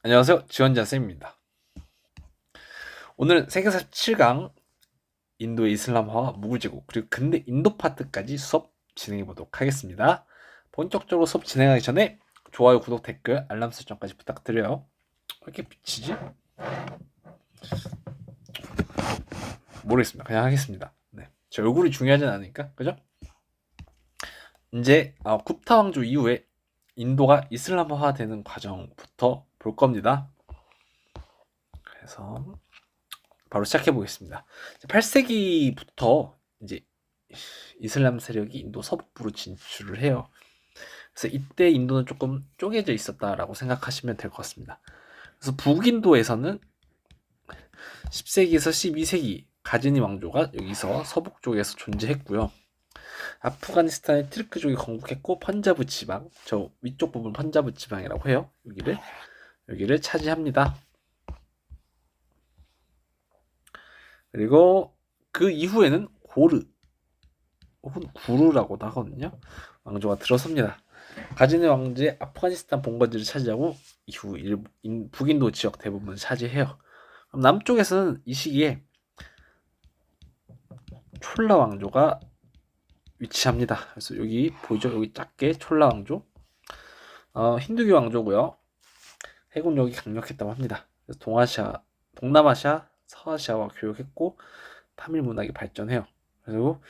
안녕하세요. 지원자 쌤입니다. 오늘은 세계사 7강 인도의 이슬람화와 무굴 제국 그리고 근대 인도 파트까지 수업 진행해 보도록 하겠습니다. 본격적으로 수업 진행하기 전에 좋아요, 구독, 댓글, 알람 설정까지 부탁드려요. 왜 이렇게 비치지? 모르겠습니다. 그냥 하겠습니다. 네. 제 얼굴이 중요하진 않으니까, 그죠? 이제 굽타 왕조 이후에 인도가 이슬람화되는 과정부터 볼 겁니다. 그래서 바로 시작해 보겠습니다. 8세기부터 이제 이슬람 세력이 인도 서북부로 진출을 해요. 그래서 이때 인도는 조금 쪼개져 있었다라고 생각하시면 될 것 같습니다. 그래서 북인도에서는 10세기에서 12세기 가즈니 왕조가 여기서 서북 쪽에서 존재했고요. 아프가니스탄의 트르크족이 건국했고 펀자브 지방, 저 위쪽 부분 펀자브 지방이라고 해요. 여기를 차지합니다. 그리고 그 이후에는 고르 혹은 구르라고도 하거든요. 왕조가 들어섭니다. 가즈니 왕조의 아프가니스탄 본거지를 차지하고 이후 북인도 지역 대부분을 차지해요. 그럼 남쪽에서는 이 시기에 촐라 왕조가 위치합니다. 그래서 여기 보이죠? 여기 작게 촐라 왕조. 힌두교 왕조고요. 해군력이 강력했다고 합니다. 그래서 동남아시아, 서아시아와 교역했고 타밀 문학이 발전해요. 그리고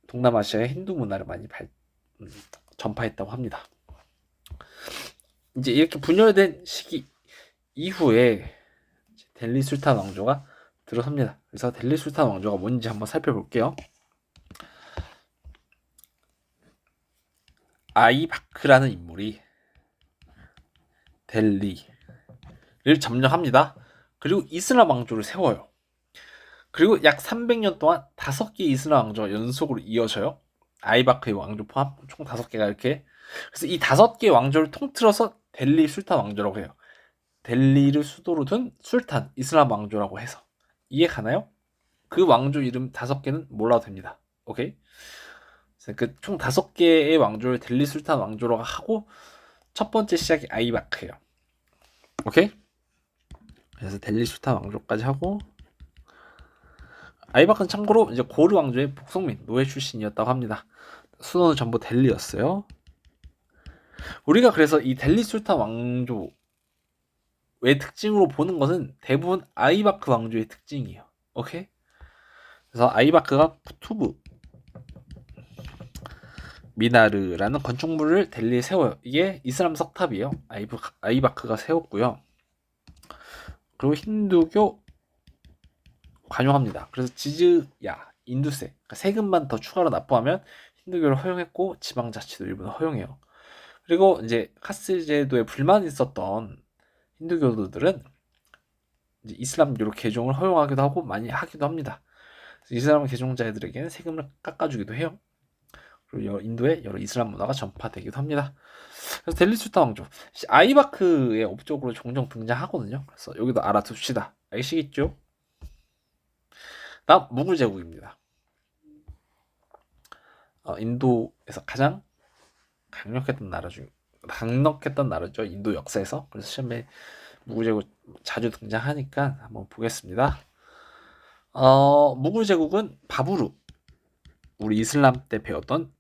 동남아시아의 힌두 문화를 많이 전파했다고 합니다. 이제 이렇게 분열된 시기 이후에 델리 술탄 왕조가 들어섭니다. 그래서 델리 술탄 왕조가 뭔지 한번 살펴볼게요. 아이바크라는 인물이 델리를 점령합니다. 그리고 이슬람 왕조를 세워요. 그리고 약 300년 동안 5개의 이슬람 왕조가 연속으로 이어져요. 아이바크의 왕조 포함 총 5개가 이렇게. 그래서 이 5개의 왕조를 통틀어서 델리 술탄 왕조라고 해요. 델리를 수도로 둔 술탄 이슬람 왕조라고 해서 이해 가나요? 그 왕조 이름 5개는 몰라도 됩니다. 오케이? 그 총 5개의 왕조를 델리 술탄 왕조라고 하고 첫 번째 시작이 아이바크예요. 오케이? 그래서 델리 술탄 왕조까지 하고 아이바크는 참고로 이제 고르 왕조의 복속민 노예 출신이었다고 합니다. 수도는 전부 델리였어요. 우리가 그래서 이 델리 술탄 왕조의 특징으로 보는 것은 대부분 아이바크 왕조의 특징이에요. 오케이? 그래서 아이바크가 쿠투브 미나르라는 건축물을 델리에 세워요. 이게 이슬람 석탑이에요. 아이바크가 세웠고요. 그리고 힌두교 관용합니다. 그래서 지즈야, 인두세, 그러니까 세금만 더 추가로 납부하면 힌두교를 허용했고 지방자치도 일부는 허용해요. 그리고 이제 카스 제도에 불만이 있었던 힌두교도들은 이제 이슬람교로 개종을 허용하기도 하고 많이 하기도 합니다. 이슬람 개종자들에게는 세금을 깎아주기도 해요. 그리고 인도에 여러 이슬람 문화가 전파되기도 합니다. 그래서 델리 술탄 왕조 아이바크의 업적으로 종종 등장하거든요. 그래서 여기도 알아둡시다. 아시겠죠? 다음 무굴 제국입니다. 인도에서 가장 강력했던 나라죠. 인도 역사에서. 그래서 시험에 무굴 제국 자주 등장하니까 한번 보겠습니다. 무굴 제국은 바부르, 우리 이슬람 때 배웠던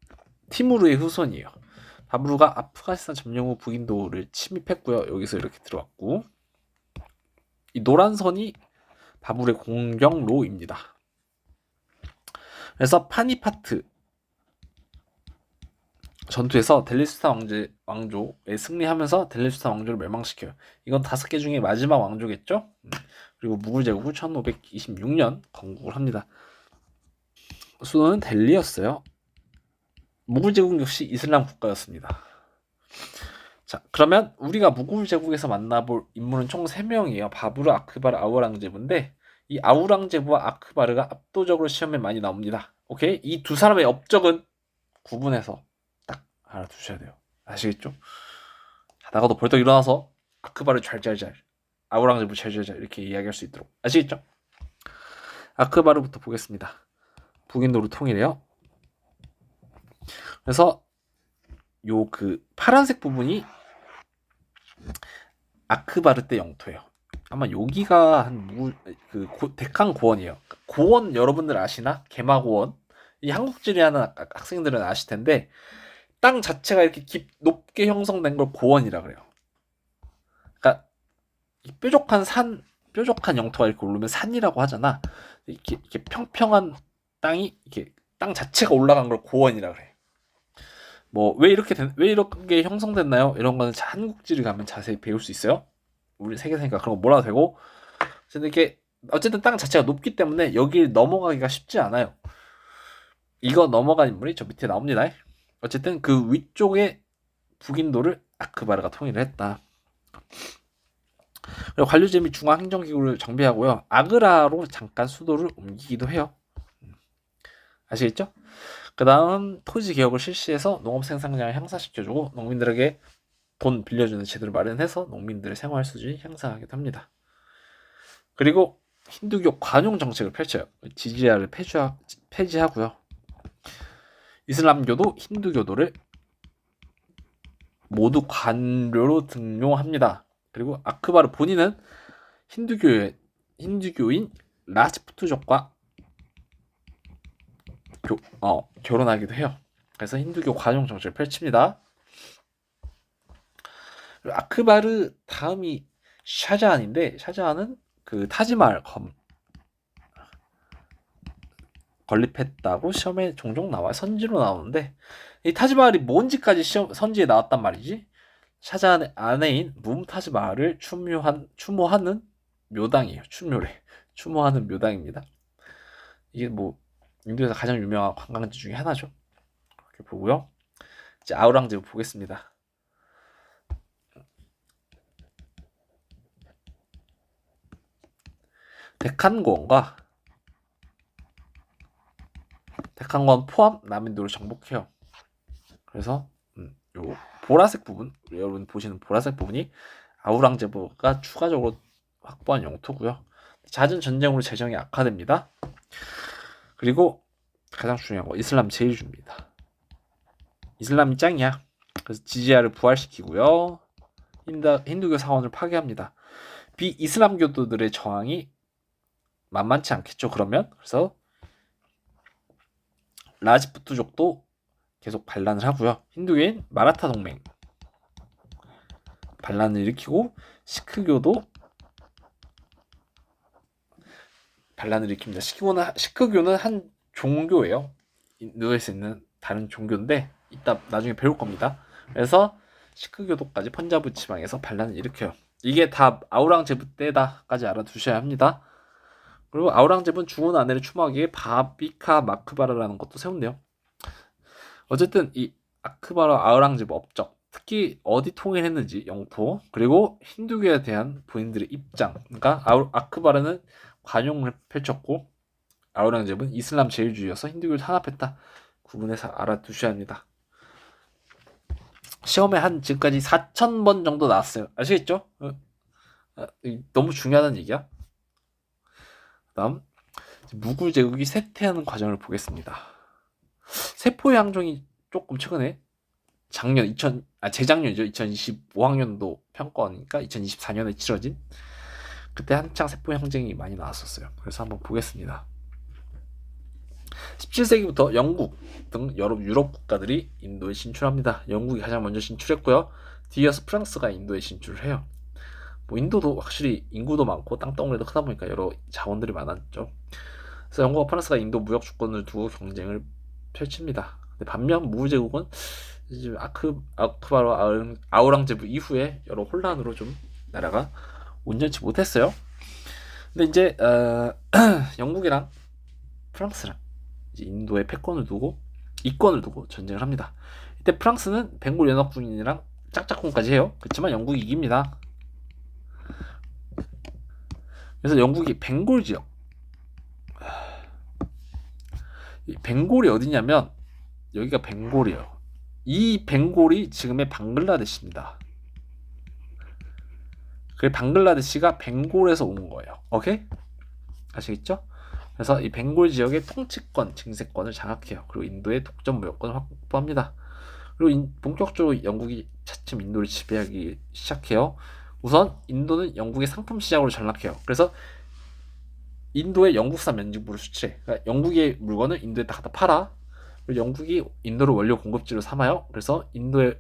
티무르의 후손이에요. 바부르가 아프가니스탄 점령 후 북인도를 침입했고요. 여기서 이렇게 들어왔고 이 노란 선이 바부르의 공격로입니다. 그래서 파니파트 전투에서 델리술탄 왕조에 승리하면서 델리술탄 왕조를 멸망시켜요. 이건 5개 중에 마지막 왕조겠죠? 그리고 무굴 제국은 1526년 건국을 합니다. 수도는 델리였어요. 무굴 제국 역시 이슬람 국가였습니다. 자, 그러면 우리가 무굴 제국에서 만나볼 인물은 총 3명이에요. 바부르, 아크바르, 아우랑제부인데 이 아우랑제부와 아크바르가 압도적으로 시험에 많이 나옵니다. 오케이? 이 두 사람의 업적은 구분해서 딱 알아두셔야 돼요. 아시겠죠? 자다가도 벌떡 일어나서 아크바르 잘잘잘, 아우랑제부 잘잘잘 이렇게 이야기할 수 있도록. 아시겠죠? 아크바르부터 보겠습니다. 북인도를 통일해요. 그래서 요 그 파란색 부분이 아크바르 때 영토예요. 아마 여기가 데칸 고원이에요. 고원 여러분들 아시나? 개마고원. 이 한국지리하는 학생들은 아실 텐데 땅 자체가 이렇게 높게 형성된 걸 고원이라 그래요. 그러니까 뾰족한 영토가 이렇게 오르면 산이라고 하잖아. 이렇게 평평한 땅이 이렇게 땅 자체가 올라간 걸 고원이라 그래. 뭐 왜 이렇게 형성됐나요? 이런 거는 한국지를 가면 자세히 배울 수 있어요. 우리 세계사니까 그런 거 몰라도 되고. 어쨌든 땅 자체가 높기 때문에 여길 넘어가기가 쉽지 않아요. 이거 넘어간 인물이 저 밑에 나옵니다. 어쨌든 그 위쪽에 북인도를 아크바르가 통일을 했다. 그리고 관료제 및 중앙행정기구를 정비하고요. 아그라로 잠깐 수도를 옮기기도 해요. 아시겠죠? 그 다음 토지 개혁을 실시해서 농업 생산량을 향상시켜주고 농민들에게 돈 빌려주는 제도를 마련해서 농민들의 생활 수준이 향상하기도 합니다. 그리고 힌두교 관용 정책을 펼쳐요. 지지야를 폐지하고요. 이슬람교도 힌두교도를 모두 관료로 등용합니다. 그리고 아크바르 본인은 힌두교인 라스푸트족과 결혼하기도 해요. 그래서 힌두교 관용 정책을 펼칩니다. 아크바르 다음이 샤자한인데 샤자한은 그 타지마할 건립했다고 시험에 종종 나와요. 선지로 나오는데 이 타지마할이 뭔지까지 선지에 나왔단 말이지. 샤자한의 아내인 뭄타즈마할을 추모하는 묘당이에요. 추모하는 묘당입니다. 이게 뭐 인도에서 가장 유명한 관광지 중에 하나죠. 이렇게 보고요. 이제 아우랑제부 보겠습니다. 데칸고원과 포함 남인도를 정복해요. 그래서 요 보라색 부분, 여러분 보시는 보라색 부분이 아우랑제부가 추가적으로 확보한 영토고요. 잦은 전쟁으로 재정이 악화됩니다. 그리고 가장 중요한 거 이슬람 제일주입니다. 이슬람이 짱이야. 그래서 지지야를 부활시키고요. 힌두교 사원을 파괴합니다. 비이슬람교도들의 저항이 만만치 않겠죠. 그래서 라지푸트족도 계속 반란을 하고요. 힌두교인 마라타 동맹 반란을 일으키고 시크교도 반란을 일으킵니다. 시크교는 한 종교예요. 인도에서 있는 다른 종교인데 이따 나중에 배울 겁니다. 그래서 시크교도까지 펀자브 지방에서 반란을 일으켜요. 이게 다 아우랑제부 때다까지 알아두셔야 합니다. 그리고 아우랑제부는 죽은 아내를 추모하기에 바비카 마크바라라는 것도 세운대요. 어쨌든 이 아크바라 아우랑제부 업적, 특히 어디 통일했는지 영토, 그리고 힌두교에 대한 부인들의 입장. 그러니까 아크바라는 관용을 펼쳤고 아우랑제부는 이슬람 제일주의여서 힌두교를 탄압했다. 구분해서 알아두셔야 합니다. 시험에 한 지금까지 4,000번 정도 나왔어요. 아시겠죠? 너무 중요하다는 얘기야. 다음 무굴 제국이 쇠퇴하는 과정을 보겠습니다. 세포의 항종이 조금 최근에 재작년이죠. 2025학년도 평가원이니까 2024년에 치러진 그때 한창 세포 항쟁이 많이 나왔었어요. 그래서 한번 보겠습니다. 17세기부터 영국 등 여러 유럽 국가들이 인도에 진출합니다. 영국이 가장 먼저 진출했고요. 뒤이어서 프랑스가 인도에 진출을 해요. 뭐 인도도 확실히 인구도 많고 땅덩어리도 크다 보니까 여러 자원들이 많았죠. 그래서 영국과 프랑스가 인도 무역 주권을 두고 경쟁을 펼칩니다. 근데 반면 무굴 제국은 이제 아크바르 아우랑제부 이후에 여러 혼란으로 좀 나라가 온전치 못했어요. 근데 이제 영국이랑 프랑스랑 이제 인도에 이권을 두고 전쟁을 합니다. 이때 프랑스는 벵골 연합군이랑 짝짝꿍까지 해요. 그렇지만 영국이 이깁니다. 그래서 영국이 벵골 지역, 이 벵골이 어디냐면 여기가 벵골이에요. 이 벵골이 지금의 방글라데시입니다. 그 방글라데시가 벵골에서 온 거예요. 오케이? 아시겠죠? 그래서 이 벵골 지역의 통치권, 징세권을 장악해요. 그리고 인도의 독점 무역권을 확보합니다. 그리고 본격적으로 영국이 차츰 인도를 지배하기 시작해요. 우선 인도는 영국의 상품 시장으로 전락해요. 그래서 인도에 영국산 면직부를 수출해. 그러니까 영국의 물건을 인도에다 갖다 팔아. 그리고 영국이 인도를 원료 공급지로 삼아요. 그래서 인도의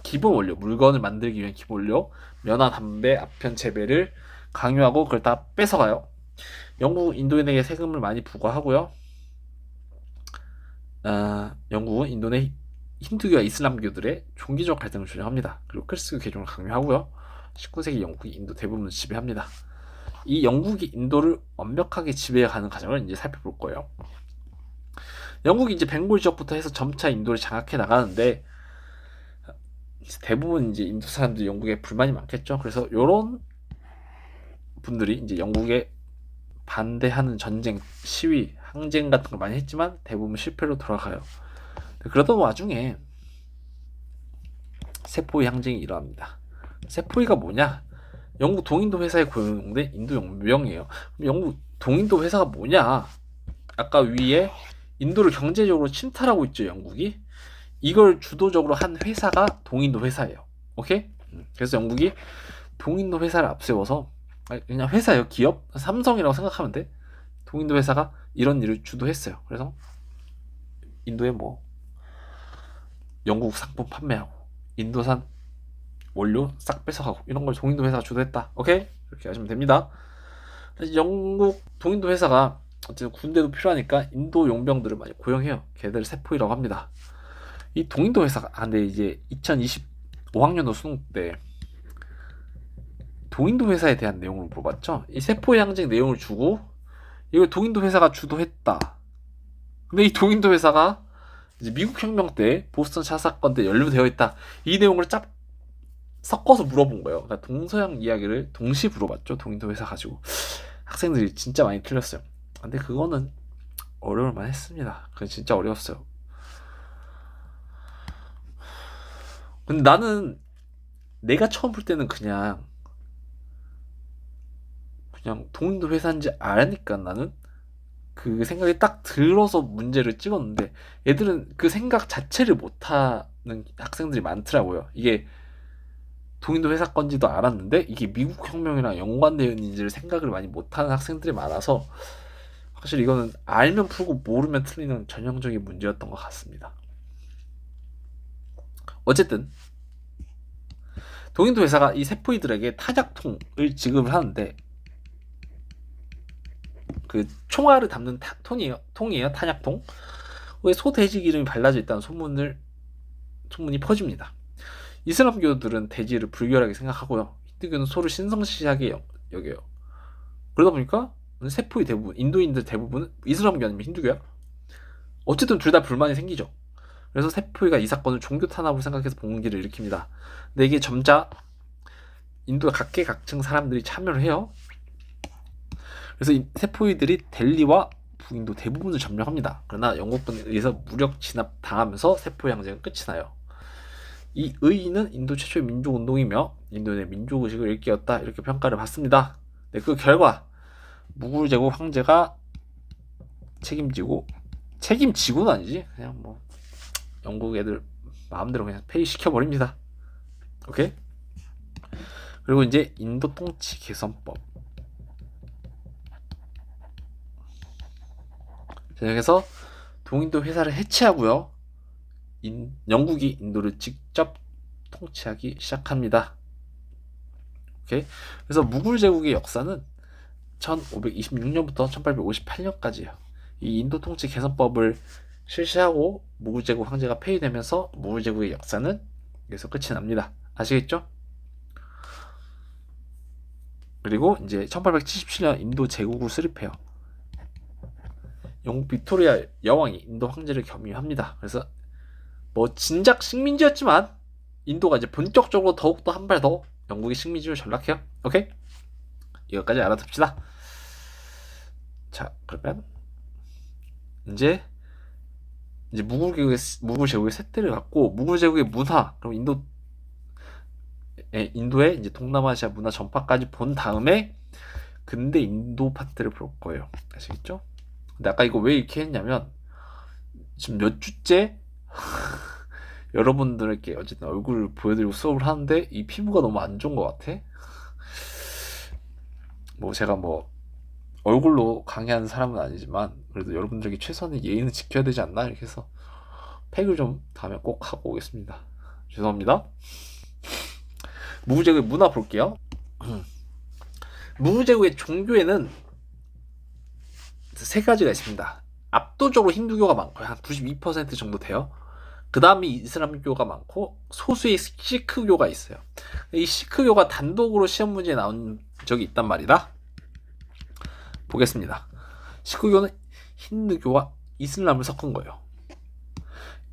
기본 원료, 물건을 만들기 위한 기본 원료, 면화, 담배, 아편 재배를 강요하고 그걸 다 뺏어가요. 영국은 인도인에게 세금을 많이 부과하고요. 영국은 인도 내 힌두교와 이슬람교들의 종교적 갈등을 조장합니다. 그리고 크리스교 개종을 강요하고요. 19세기 영국이 인도 대부분을 지배합니다. 이 영국이 인도를 완벽하게 지배해가는 과정을 이제 살펴볼 거예요. 영국이 이제 벵골 지역부터 해서 점차 인도를 장악해 나가는데 대부분 이제 인도 사람들이 영국에 불만이 많겠죠. 그래서 이런 분들이 이제 영국에 반대하는 전쟁, 시위, 항쟁 같은 걸 많이 했지만 대부분 실패로 돌아가요. 그러던 와중에 세포위 항쟁이 일어납니다. 세포위가 뭐냐? 영국 동인도 회사에 고용된 인도 용병이에요. 영국 동인도 회사가 뭐냐? 아까 위에 인도를 경제적으로 침탈하고 있죠, 영국이. 이걸 주도적으로 한 회사가 동인도 회사예요. 오케이? 그래서 영국이 동인도 회사를 앞세워서 그냥 회사예요, 기업? 삼성이라고 생각하면 돼. 동인도 회사가 이런 일을 주도했어요. 그래서 인도에 뭐 영국 상품 판매하고 인도산 원료 싹 뺏어가고 이런 걸 동인도 회사가 주도했다. 오케이? 이렇게 하시면 됩니다. 영국 동인도 회사가 어쨌든 군대도 필요하니까 인도 용병들을 많이 고용해요. 걔들 세포이라고 합니다. 이 동인도 회사가 근데 이제 2025학년도 수능 때 동인도 회사에 대한 내용을 물어봤죠. 이 세포의 항쟁 내용을 주고 이걸 동인도 회사가 주도했다. 근데 이 동인도 회사가 이제 미국 혁명 때 보스턴 차 사건 때 연루되어 있다. 이 내용을 cap 섞어서 물어본 거예요. 그러니까 동서양 이야기를 동시에 물어봤죠. 동인도 회사 가지고 학생들이 진짜 많이 틀렸어요. 근데 그거는 어려울 만했습니다. 그건 진짜 어려웠어요. 근데 나는 내가 처음 볼 때는 그냥 동인도 회사인지 아니까 나는 그 생각이 딱 들어서 문제를 찍었는데 애들은 그 생각 자체를 못하는 학생들이 많더라고요. 이게 동인도 회사 건지도 알았는데 이게 미국 혁명이랑 연관되어 있는지를 생각을 많이 못하는 학생들이 많아서 사실 이거는 알면 풀고 모르면 틀리는 전형적인 문제였던 것 같습니다. 어쨌든 동인도 회사가 이 세포이들에게 탄약통을 지급을 하는데 그 총알을 담는 통이에요. 탄약통. 왜 소돼지 기름이 발라져 있다는 소문이 퍼집니다. 이슬람교들은 돼지를 불결하게 생각하고요. 힌두교는 소를 신성시하게 여겨요. 그러다 보니까 세포의 대부분, 인도인들 대부분은 이슬람교 아니면 힌두교야. 어쨌든 둘 다 불만이 생기죠. 그래서 세포이가 이 사건을 종교 탄압으로 생각해서 봉기를 일으킵니다. 근데 이게 점차 인도 각계각층 사람들이 참여를 해요. 그래서 이 세포이들이 델리와 북인도 대부분을 점령합니다. 그러나 영국군에 의해서 무력 진압 당하면서 세포이 항쟁은 끝이 나요. 이 의의는 인도 최초의 민족운동이며 인도의 민족의식을 일깨웠다 이렇게 평가를 받습니다. 네, 그 결과 무굴 제국 황제가 책임지고는 아니지 그냥 뭐 영국 애들 마음대로 그냥 폐위시켜버립니다. 오케이? 그리고 이제 인도 통치 개선법. 그래서 동인도 회사를 해체하고요. 영국이 인도를 직접 통치하기 시작합니다. 오케이? 그래서 무굴 제국의 역사는 1526년부터 1858년까지예요. 이 인도 통치 개선법을 실시하고 무굴 제국 황제가 폐위되면서 무굴 제국의 역사는 여기서 끝이 납니다. 아시겠죠? 그리고 이제 1877년 인도 제국을 수립해요. 영국 빅토리아 여왕이 인도 황제를 겸임합니다. 그래서 뭐 진작 식민지였지만 인도가 이제 본격적으로 더욱더 한 발 더 영국의 식민지로 전락해요. 오케이? 이것까지 알아둡시다. 자, 그러면 이제 무굴 제국의 세태를 갖고 무굴 제국의 문화, 그럼 인도의 이제 동남아시아 문화 전파까지 본 다음에 근대 인도 파트를 볼 거예요. 아시겠죠? 근데 아까 이거 왜 이렇게 했냐면 지금 몇 주째 여러분들에게 어쨌든 얼굴을 보여드리고 수업을 하는데 이 피부가 너무 안 좋은 것 같아. 뭐 제가 뭐 얼굴로 강의하는 사람은 아니지만 그래도 여러분들에게 최소한의 예의는 지켜야 되지 않나 이렇게 해서 팩을 좀 다음에 꼭 하고 오겠습니다. 죄송합니다. 무구제국의 문화 볼게요. 무구제국의 종교에는 세 가지가 있습니다. 압도적으로 힌두교가 많고요. 한 92% 정도 돼요. 그 다음이 이슬람교가 많고 소수의 시크교가 있어요. 이 시크교가 단독으로 시험 문제에 나온 적이 있단 말이다. 보겠습니다. 시크교는 힌두교와 이슬람을 섞은 거예요.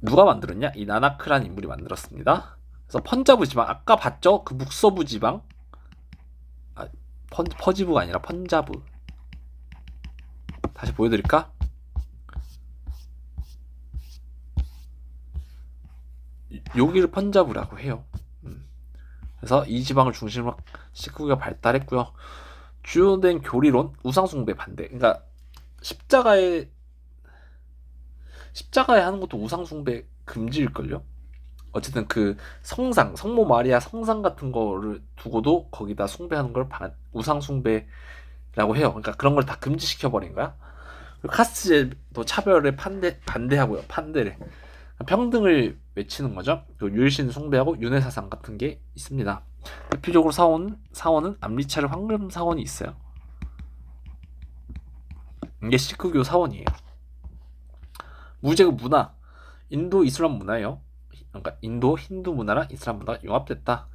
누가 만들었냐? 이 나나크라는 인물이 만들었습니다. 그래서 펀자브 지방, 아까 봤죠? 그 북서부 지방, 퍼지부가 아니라 펀자브. 다시 보여드릴까? 여기를 펀자브라고 해요. 그래서 이 지방을 중심으로 시크교가 발달했고요. 주요된 교리론, 우상숭배 반대. 그러니까 십자가에 하는 것도 우상숭배 금지일걸요? 어쨌든 그 성상, 성모 마리아 성상 같은 거를 두고도 거기다 숭배하는 걸 우상숭배라고 해요. 그러니까 그런 걸 다 금지시켜버린 거야. 카스트제도 차별에 반대하고요. 판대를. 평등을 외치는 거죠. 유일신 숭배하고 윤회사상 같은 게 있습니다. 대표적으로 사원은 암리차르 황금 사원이 있어요. 이게 시크교 사원이에요. 무제국 문화, 인도 이슬람 문화예요. 그러니까 인도 힌두 문화랑 이슬람 문화가 융합됐다.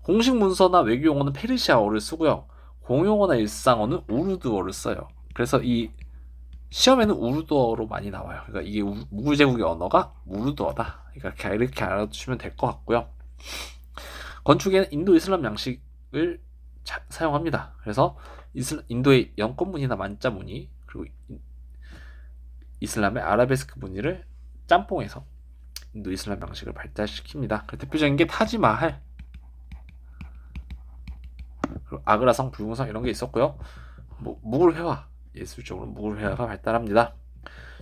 공식 문서나 외교 용어는 페르시아어를 쓰고요. 공용어나 일상어는 우르드어를 써요. 그래서 이 시험에는 우르드어로 많이 나와요. 그러니까 이게 무구제국의 언어가 우르드어다. 그러니까 이렇게 알아두시면 될 것 같고요. 건축에는 인도 이슬람 양식을 사용합니다. 그래서 인도의 연꽃무늬나 만자무늬 그리고 이슬람의 아라베스크 무늬를 짬뽕해서 인도 이슬람 양식을 발달시킵니다. 대표적인 게 타지마할, 그리고 아그라성, 붉은성 이런 게 있었고요. 뭐 무굴 회화, 예술적으로 무굴 회화가 발달합니다.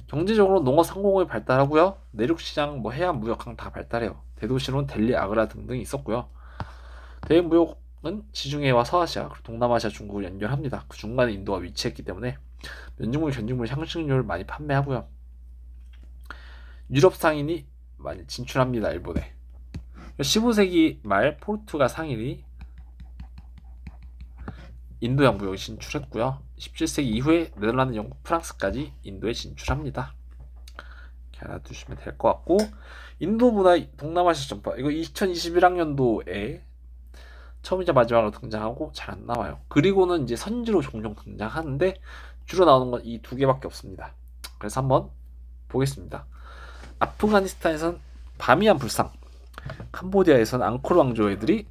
경제적으로 농업 상공업이 발달하고요. 내륙시장, 뭐 해안 무역항 다 발달해요. 대도시로는 델리, 아그라 등등이 있었고요. 대무역은 지중해와 서아시아, 동남아시아, 중국을 연결합니다. 그 중간에 인도가 위치했기 때문에 면직물, 견직물, 향신료를 많이 판매하고요. 유럽 상인이 많이 진출합니다. 일본에. 15세기 말 포르투갈 상인이 인도양 무역에 진출했고요. 17세기 이후에 네덜란드, 영국, 프랑스까지 인도에 진출합니다. 이렇게 알아두시면 될 것 같고, 인도 문화 동남아시아 전파, 이거 2021학년도에 처음이자 마지막으로 등장하고 잘 안 나와요. 그리고는 이제 선지로 종종 등장하는데 주로 나오는 건 이 두 개밖에 없습니다. 그래서 한번 보겠습니다. 아프가니스탄에선 바미안 불상, 캄보디아에선 앙코르 왕조 애들이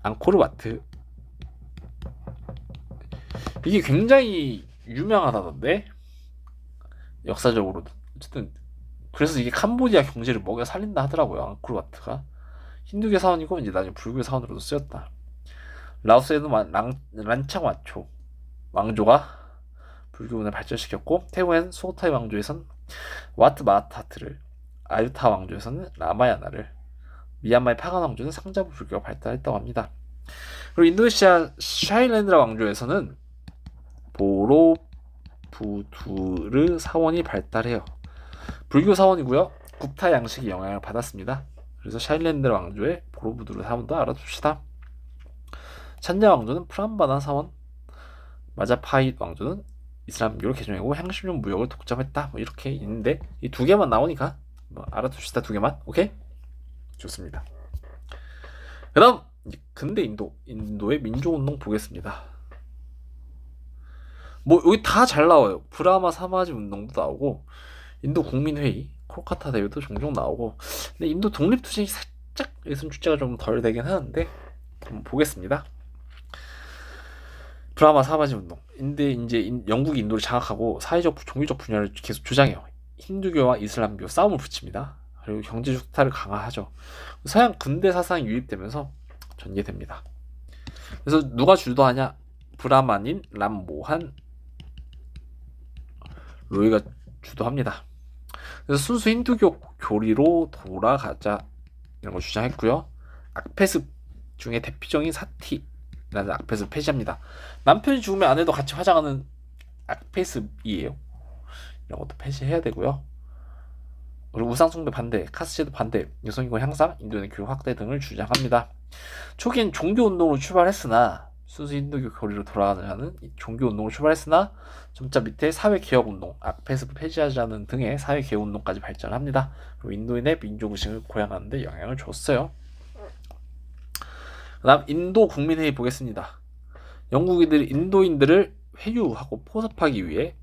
앙코르 와트. 이게 굉장히 유명하다던데, 역사적으로. 어쨌든 그래서 이게 캄보디아 경제를 먹여 살린다 하더라고요. 앙코르 와트가 힌두교 사원이고 이제 나중에 불교 사원으로도 쓰였다. 라오스에는 란창 와초 왕조가 불교 문화를 발전시켰고, 태국엔 수호타이 왕조에선 와트 마하타트를, 아유타 왕조에서는 라마야나를, 미얀마의 파간 왕조는 상자부 불교가 발달했다고 합니다. 그리고 인도네시아 샤일랜드라 왕조에서는 보로부두르 사원이 발달해요. 불교 사원이고요. 굽타 양식이 영향을 받았습니다. 그래서 샤일랜드 왕조의 보로부두르 사원도 알아둡시다. 찬냐 왕조는 프람바나 사원, 마자파잇 왕조는 이슬람교를 개종하고 향신료 무역을 독점했다. 뭐 이렇게 있는데 이 두 개만 나오니까 뭐 알아둡시다. 두 개만. 오케이? 좋습니다. 그다음 근대 인도의 민족운동 보겠습니다. 뭐 여기 다 잘 나와요. 브라마 사마지 운동도 나오고, 인도 국민회의, 콜카타 대회도 종종 나오고. 근데 인도 독립투쟁이 살짝 예선 출제가 좀 덜 되긴 하는데 한번 보겠습니다. 브라마 사마지 운동. 근데 이제 영국이 인도를 장악하고 사회적, 종교적 분야를 계속 주장해요. 힌두교와 이슬람교 싸움을 붙입니다. 그리고 경제적 수타를 강화하죠. 서양 근대 사상이 유입되면서 전개됩니다. 그래서 누가 주도하냐? 브라만인 람모한 로이가 주도합니다. 그래서 순수 힌두교 교리로 돌아가자 이런 걸 주장했고요. 악패습 중에 대표적인 사티, 라는 악패습을 폐지합니다. 남편이 죽으면 아내도 같이 화장하는 악패습이에요. 이런 것도 폐지해야 되고요. 그리고 우상숭배 반대, 카스제도 반대, 여성인권 향상, 인도의 교육 확대 등을 주장합니다. 초기엔 종교운동으로 출발했으나 순수 힌두교 교리로 돌아가자는 종교운동으로 출발했으나 점차 밑에 사회개혁운동, 악패습을 폐지하자는 등의 사회개혁운동까지 발전합니다. 그리고 인도인의 민족의식을 고양하는 데 영향을 줬어요. 그 다음 인도 국민회의 보겠습니다. 영국인들이 인도인들을 회유하고 포섭하기 위해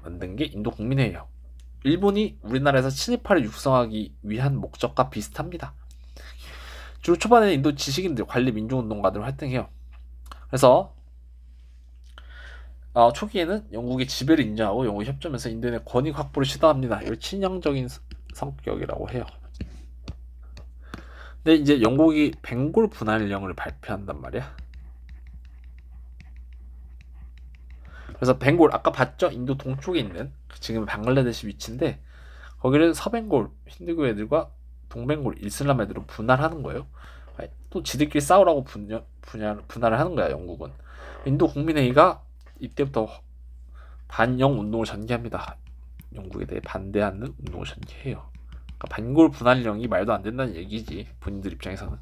만든 게 인도 국민회의예요. 일본이 우리나라에서 친일파를 육성하기 위한 목적과 비슷합니다. 주로 초반에는 인도 지식인들, 관리 민주운동가들 활동해요. 그래서 초기에는 영국의 지배를 인정하고 영국이 협조하면서 인도인의 권익 확보를 시도합니다. 이걸 친형적인 성격이라고 해요. 근데 이제 영국이 벵골 분할령을 발표한단 말이야. 그래서 벵골 아까 봤죠? 인도 동쪽에 있는 지금 방글라데시 위치인데 거기를 서벵골 힌두교 애들과 동벵골 이슬람 애들로 분할하는 거예요. 또 지들끼리 싸우라고 분할을 하는 거야 영국은. 인도 국민회의가 이때부터 반영 운동을 전개합니다. 영국에 대해 반대하는 운동을 전개해요. 그러니까 반골 분할령이 말도 안 된다는 얘기지 본인들 입장에서는.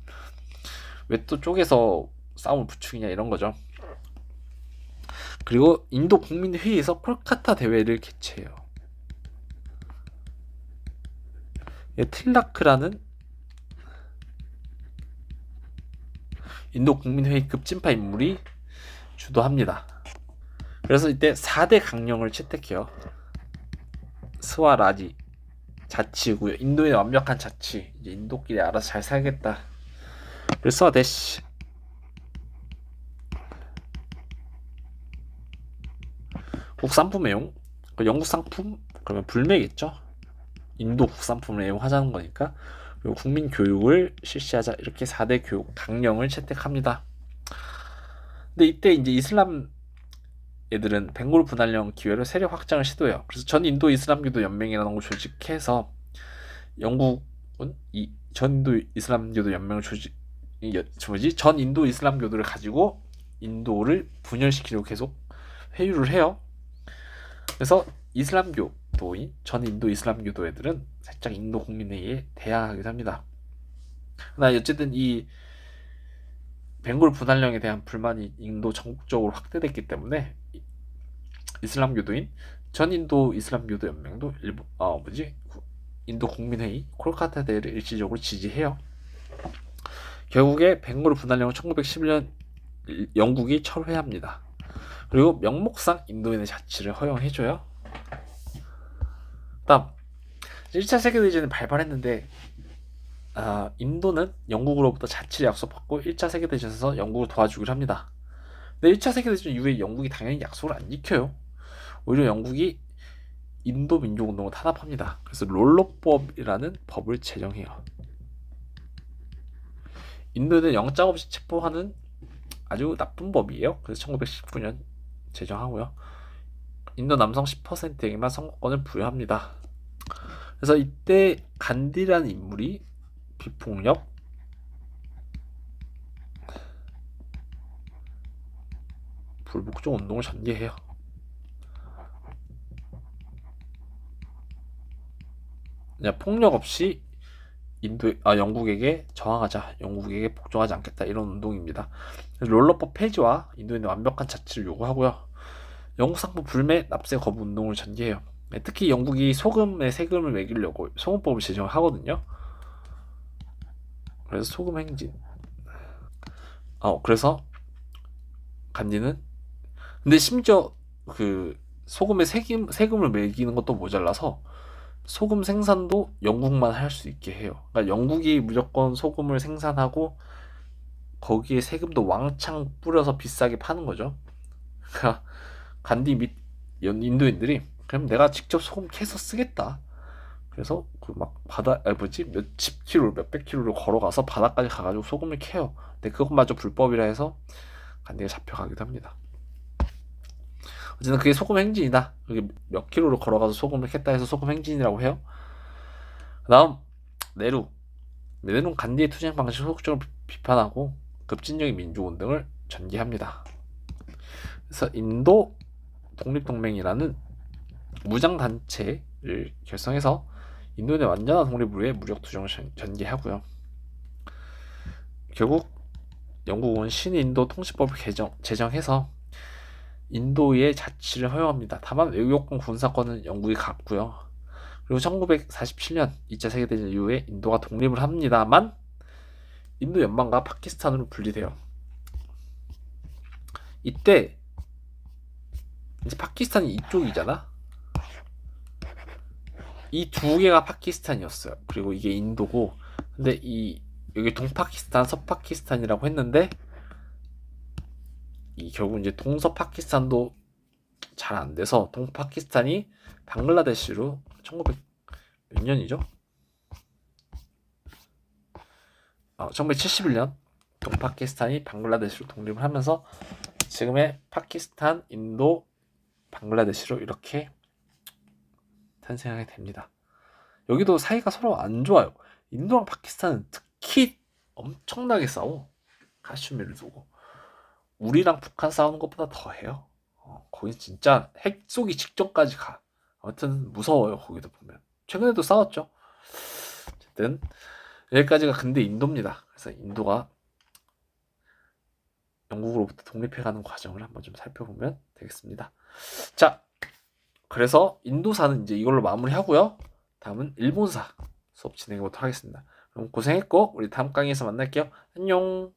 왜 또 쪼개서 싸움을 부추기냐 이런 거죠. 그리고 인도 국민회의에서 콜카타 대회를 개최해요. 틸라크라는 인도 국민회의급 찐파 인물이 주도합니다. 그래서 이때 4대 강령을 채택해요. 스와라지 자치고요. 인도의 완벽한 자치. 이제 인도끼리 알아서 잘 살겠다. 그래서 대시 국산품 애용. 영국 상품 그러면 불매겠죠. 인도 국산품을 애용하자는 거니까. 그리고 국민 교육을 실시하자 이렇게 4대 교육 강령을 채택합니다. 근데 이때 이제 이슬람 애들은 벵골 분할령 기회로 세력 확장을 시도해요. 그래서 전 인도 이슬람교도 연맹이라는 걸 조직해서 영국은 이 전 인도 이슬람교도 연맹을 전 인도 이슬람교도를 가지고 인도를 분열시키려고 계속 회유를 해요. 그래서 이슬람교도인 전 인도 이슬람교도 애들은 살짝 인도 국민회의에 대항하기도 합니다. 그러나 어쨌든 이 벵골 분할령에 대한 불만이 인도 전국적으로 확대됐기 때문에 이슬람교도인 전 인도 이슬람교도 연맹도 인도 국민회의 콜카타 대회를 일시적으로 지지해요. 결국에 벵골 분할령을 1911년 영국이 철회합니다. 그리고 명목상 인도인의 자치를 허용해줘요. 다음 1차 세계대전을 발발했는데 인도는 영국으로부터 자치를 약속받고 1차 세계대전에서 영국을 도와주기로 합니다. 근데 1차 세계대전 이후에 영국이 당연히 약속을 안 지켜요. 오히려 영국이 인도 민족운동을 탄압합니다. 그래서 롤러법이라는 법을 제정해요. 인도는 영장 없이 체포하는 아주 나쁜 법이에요. 그래서 1919년 제정하고요. 인도 남성 10%에게만 선거권을 부여합니다. 그래서 이때 간디라는 인물이 비폭력, 불복종 운동을 전개해요. 폭력 없이 영국에게 저항하자, 영국에게 복종하지 않겠다 이런 운동입니다. 롤러법 폐지와 인도인의 완벽한 자치를 요구하고요. 영국 상품 불매, 납세 거부 운동을 전개해요. 특히 영국이 소금에 세금을 매기려고 소금법을 제정하거든요. 그래서 소금 행진. 그래서 간디는 근데 심지어 그 소금에 세금을 매기는 것도 모자라서 소금 생산도 영국만 할 수 있게 해요. 그러니까 영국이 무조건 소금을 생산하고 거기에 세금도 왕창 뿌려서 비싸게 파는 거죠. 그러니까 간디 및 인도인들이 그럼 내가 직접 소금 캐서 쓰겠다. 그래서 그 막 몇십 킬로, 몇백 킬로를 걸어가서 바다까지 가가지고 소금을 캐요. 근데 그것마저 불법이라 해서 간디가 잡혀가기도 합니다. 어쨌든 그게 소금 행진이다. 그게 몇 킬로를 걸어가서 소금을 캤다 해서 소금 행진이라고 해요. 다음 네루는 간디의 투쟁 방식을 소극적으로 비판하고 급진적인 민주운동을 전개합니다. 그래서 인도 독립동맹이라는 무장단체를 결성해서 인도의 완전한 독립을 위해 무력 투쟁을 전개하고요. 결국 영국은 신인도 통치법을 제정해서 인도의 자치를 허용합니다. 다만 외교권 군사권은 영국이 갖고요. 그리고 1947년 2차 세계대전 이후에 인도가 독립을 합니다만 인도 연방과 파키스탄으로 분리돼요. 이때 이제 파키스탄이 이쪽이잖아. 이 두 개가 파키스탄이었어요. 그리고 이게 인도고, 근데 여기 동파키스탄, 서파키스탄이라고 했는데 결국 이제 동서파키스탄도 잘 안 돼서 동파키스탄이 방글라데시로 1900 몇 년이죠? 1971년 동파키스탄이 방글라데시로 독립을 하면서 지금의 파키스탄, 인도, 방글라데시로 이렇게 탄생하게 됩니다. 여기도 사이가 서로 안 좋아요. 인도랑 파키스탄은 특히 엄청나게 싸워. 카슈미를 두고. 우리랑 북한 싸우는 것보다 더 해요. 거기 진짜 핵 쏘기 직전까지 가. 아무튼 무서워요. 거기도 보면. 최근에도 싸웠죠. 어쨌든 여기까지가 근대 인도입니다. 그래서 인도가 영국으로부터 독립해가는 과정을 한번 좀 살펴보면 되겠습니다. 자, 그래서 인도사는 이제 이걸로 마무리하고요. 다음은 일본사 수업 진행해보도록 하겠습니다. 그럼 고생했고 우리 다음 강의에서 만날게요. 안녕.